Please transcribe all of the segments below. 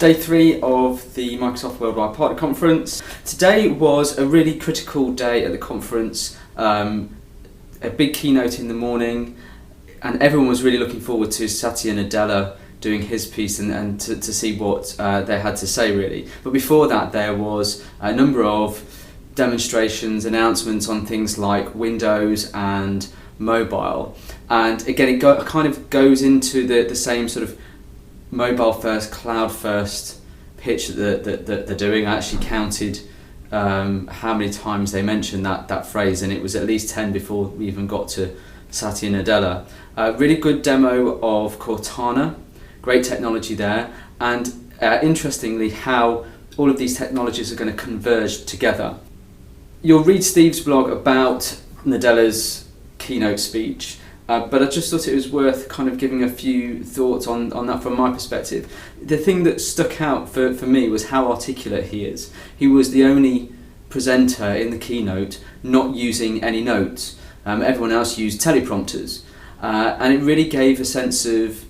Day 3 of the Microsoft Worldwide Partner Conference. Today was a really critical day at the conference, a big keynote in the morning, and everyone was really looking forward to Satya Nadella doing his piece and to see what they had to say really. But before that there was a number of demonstrations, announcements on things like Windows and mobile, and again it kind of goes into the same sort of mobile first, cloud first pitch that they're doing. I actually counted how many times they mentioned that phrase, and it was at least 10 before we even got to Satya Nadella. Really good demo of Cortana, great technology there, and interestingly how all of these technologies are going to converge together. You'll read Steve's blog about Nadella's keynote speech, but I just thought it was worth kind of giving a few thoughts on that from my perspective. The thing that stuck out for me was how articulate he is. He was the only presenter in the keynote not using any notes. Everyone else used teleprompters, and it really gave a sense of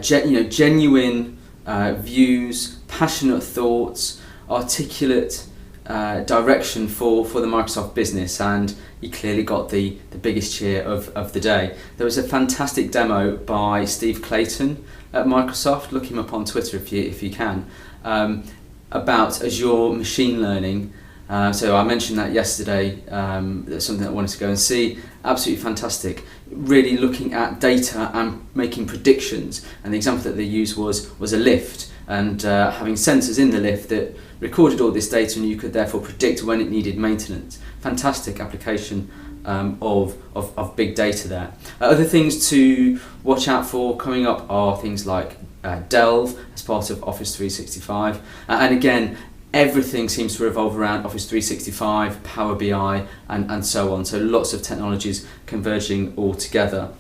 genuine views, passionate thoughts, articulate direction for the Microsoft business, and he clearly got the biggest cheer of the day. There was a fantastic demo by Steve Clayton at Microsoft, look him up on Twitter if you can, about Azure machine learning. So I mentioned that yesterday, that's something I wanted to go and see. Absolutely fantastic. Really looking at data and making predictions, and the example that they used was a lift, and having sensors in the lift that recorded all this data, and you could therefore predict when it needed maintenance. Fantastic application of big data there. Other things to watch out for coming up are things like Delve as part of Office 365, and again everything seems to revolve around Office 365, Power BI and so on, so lots of technologies converging all together.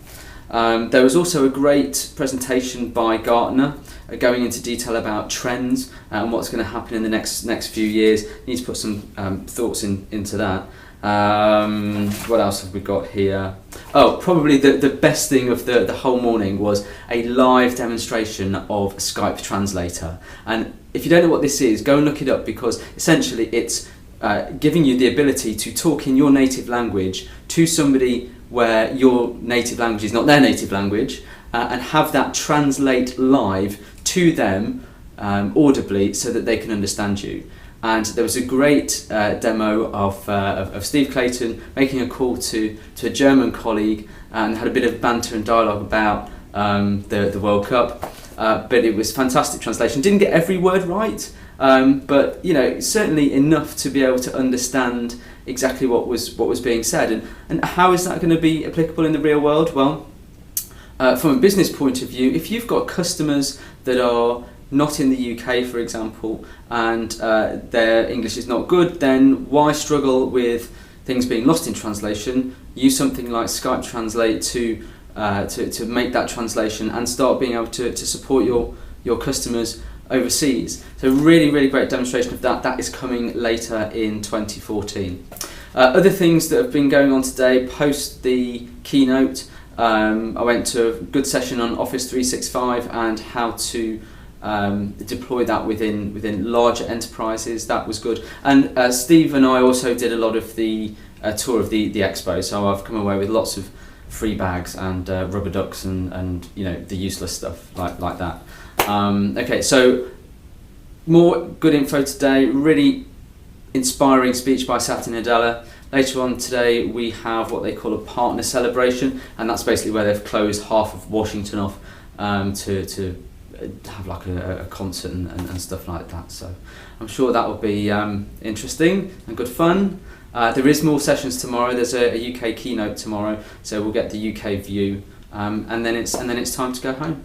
There was also a great presentation by Gartner going into detail about trends and what's going to happen in the next few years. Need to put some thoughts into that. What else have we got here? Oh, probably the best thing of the whole morning was a live demonstration of Skype Translator. And if you don't know what this is, go and look it up, because essentially it's giving you the ability to talk in your native language to somebody where your native language is not their native language, and have that translate live to them audibly so that they can understand you. And there was a great demo of Steve Clayton making a call to a German colleague, and had a bit of banter and dialogue about the World Cup. But it was fantastic translation. Didn't get every word right, but certainly enough to be able to understand exactly what was being said. And how is that going to be applicable in the real world? Well, from a business point of view, if you've got customers that are not in the UK, for example, and their English is not good, then why struggle with things being lost in translation? Use something like Skype Translate to make that translation and start being able to support your customers overseas. So really great demonstration of that. That is coming later in 2014. Other things that have been going on today post the keynote, I went to a good session on Office 365 and how to deploy that within larger enterprises. That was good. And Steve and I also did a lot of the tour of the expo, so I've come away with lots of free bags and rubber ducks and the useless stuff like that. Okay, so more good info today. Really inspiring speech by Satya Nadella. Later on today we have what they call a partner celebration, and that's basically where they've closed half of Washington off to have like a concert and stuff like that. So I'm sure that will be interesting and good fun. There is more sessions tomorrow. There's a UK keynote tomorrow, so we'll get the UK view, and then it's time to go home.